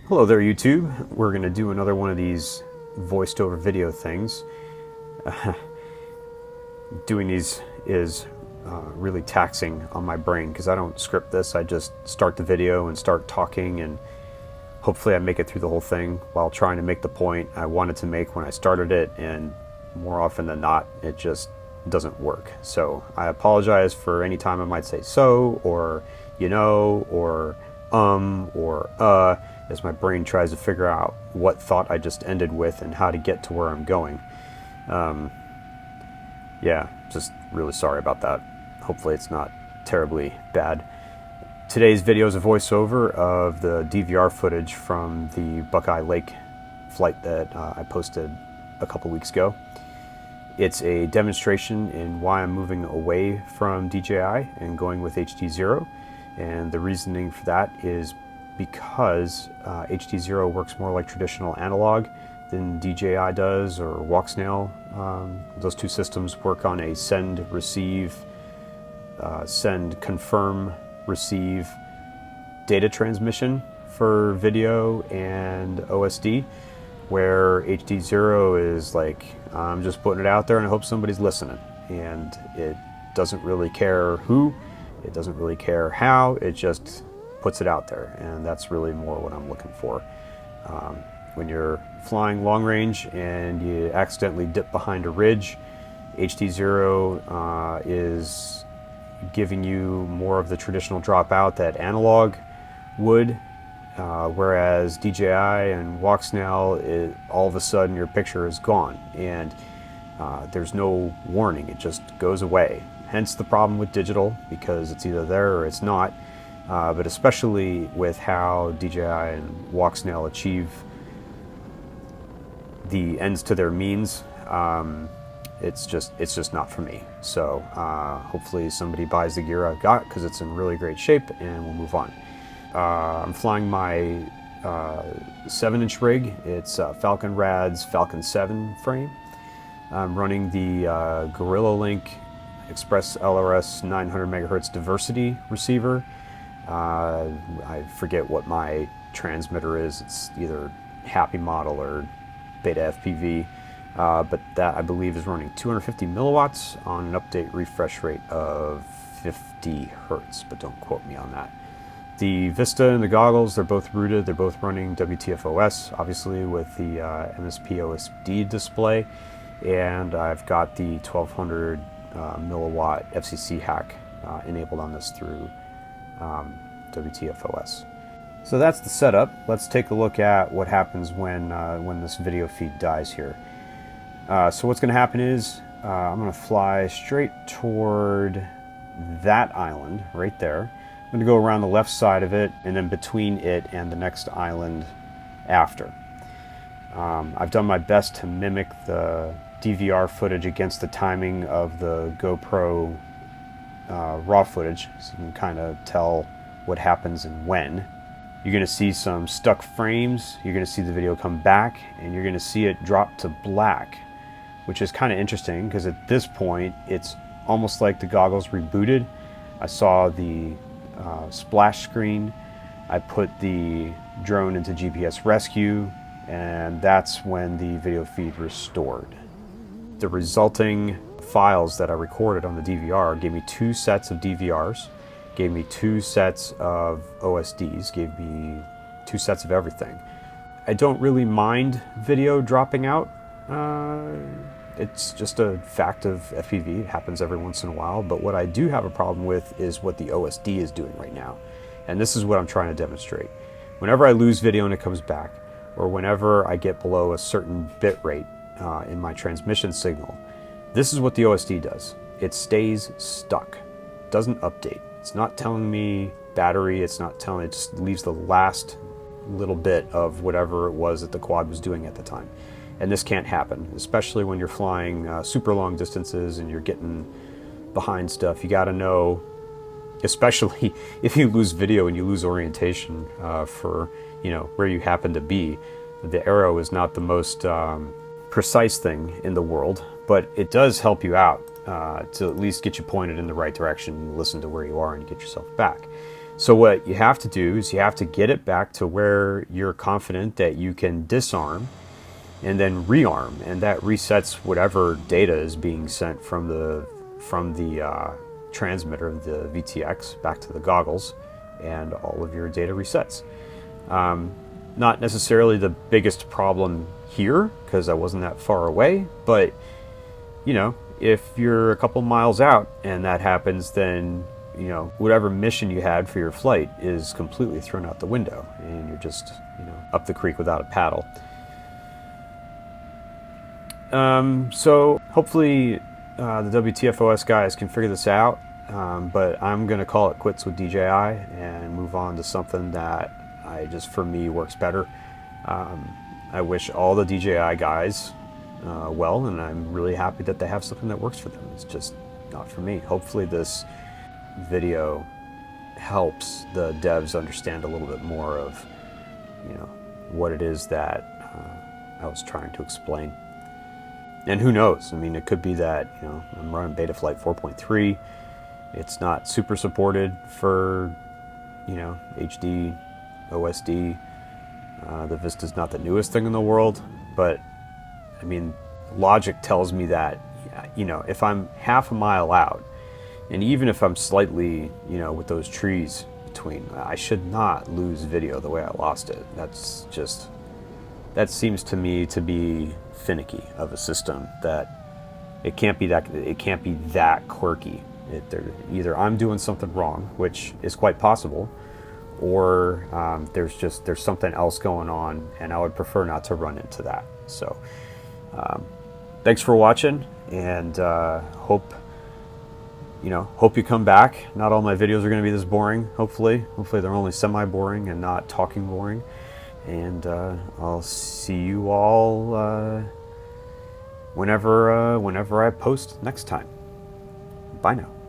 Hello there, YouTube. We're going to do another one of these voiced over video things. Doing these is really taxing on my brain because I don't script this. I just start the video and start talking, and hopefully I make it through the whole thing while trying to make the point I wanted to make when I started it, and more often than not it just doesn't work. So I apologize for any time I might say so, or you know, or as my brain tries to figure out what thought I just ended with and how to get to where I'm going. Yeah, just really sorry about that. Hopefully it's not terribly bad. Today's video is a voiceover of the DVR footage from the Buckeye Lake flight that I posted a couple weeks ago. It's a demonstration in why I'm moving away from DJI and going with HDZero, and the reasoning for that is because HDZero works more like traditional analog than DJI does, or Walksnail. Those two systems work on a send, receive, send, confirm, receive data transmission for video and OSD, where HDZero is like, I'm just putting it out there and I hope somebody's listening. And it doesn't really care who, it doesn't really care how, it just puts it out there, and that's really more what I'm looking for. When you're flying long range and you accidentally dip behind a ridge, HDZero is giving you more of the traditional dropout that analog would, whereas DJI and Walksnail, all of a sudden your picture is gone, and there's no warning, it just goes away. Hence the problem with digital, because it's either there or it's not. But especially with how DJI and Walksnail achieve the ends to their means, it's just not for me. So hopefully somebody buys the gear I've got, because it's in really great shape, and we'll move on. I'm flying my 7-inch rig. It's FalconRad's Falcon7 Frame. I'm running the GorillaLink Express LRS 900 MHz diversity receiver. I forget what my transmitter is. It's either Happy Model or Beta FPV, but that I believe is running 250 milliwatts on an update refresh rate of 50 hertz, but don't quote me on that. The Vista and the goggles, they're both rooted. They're both running WTFOS, obviously, with the MSP OSD display, and I've got the 1200 milliwatt FCC hack enabled on this through WTFOS. So that's the setup. Let's take a look at what happens when this video feed dies here. So what's going to happen is I'm going to fly straight toward that island right there. I'm going to go around the left side of it, and then between it and the next island after. I've done my best to mimic the DVR footage against the timing of the GoPro raw footage, so you can kind of tell what happens and when. You're going to see some stuck frames, you're going to see the video come back, and you're going to see it drop to black, which is kind of interesting because at this point it's almost like the goggles rebooted. I saw the splash screen, I put the drone into GPS rescue, and that's when the video feed restored. The resulting files that I recorded on the DVR gave me 2 sets of DVRs, gave me 2 sets of OSDs, gave me 2 sets of everything. I don't really mind video dropping out. It's just a fact of FPV. It happens every once in a while. But what I do have a problem with is what the OSD is doing right now. And this is what I'm trying to demonstrate. Whenever I lose video and it comes back, or whenever I get below a certain bit rate in my transmission signal, this is what the OSD does. It stays stuck. It doesn't update. It's not telling me battery, it's not telling, it just leaves the last little bit of whatever it was that the quad was doing at the time. And this can't happen, especially when you're flying super long distances and you're getting behind stuff. You gotta know, especially if you lose video and you lose orientation for, you know, where you happen to be. The arrow is not the most precise thing in the world, but it does help you out to at least get you pointed in the right direction and listen to where you are and get yourself back. So what you have to do is you have to get it back to where you're confident that you can disarm and then rearm, and that resets whatever data is being sent from the transmitter of the VTX back to the goggles, and all of your data resets. Not necessarily the biggest problem here because I wasn't that far away, but you know, if you're a couple miles out and that happens, then you know, whatever mission you had for your flight is completely thrown out the window, and you're just, you know, up the creek without a paddle. So hopefully the WTFOS guys can figure this out, but I'm going to call it quits with DJI and move on to something that for me works better. I wish all the DJI guys well, and I'm really happy that they have something that works for them. It's just not for me. Hopefully this video helps the devs understand a little bit more of, you know, what it is that I was trying to explain. And who knows? I mean, it could be that, you know, I'm running Betaflight 4.3. It's not super supported for, you know, HD, OSD. The Vista's not the newest thing in the world, but I mean, logic tells me that, you know, if I'm half a mile out, and even if I'm slightly, you know, with those trees between, I should not lose video the way I lost it. That's just, that seems to me to be finicky of a system, that it can't be that quirky. Either I'm doing something wrong, which is quite possible, or there's something else going on, and I would prefer not to run into that. So thanks for watching, and hope you come back. Not all my videos are going to be this boring. Hopefully they're only semi-boring and not talking boring. And I'll see you all whenever I post next time. Bye now.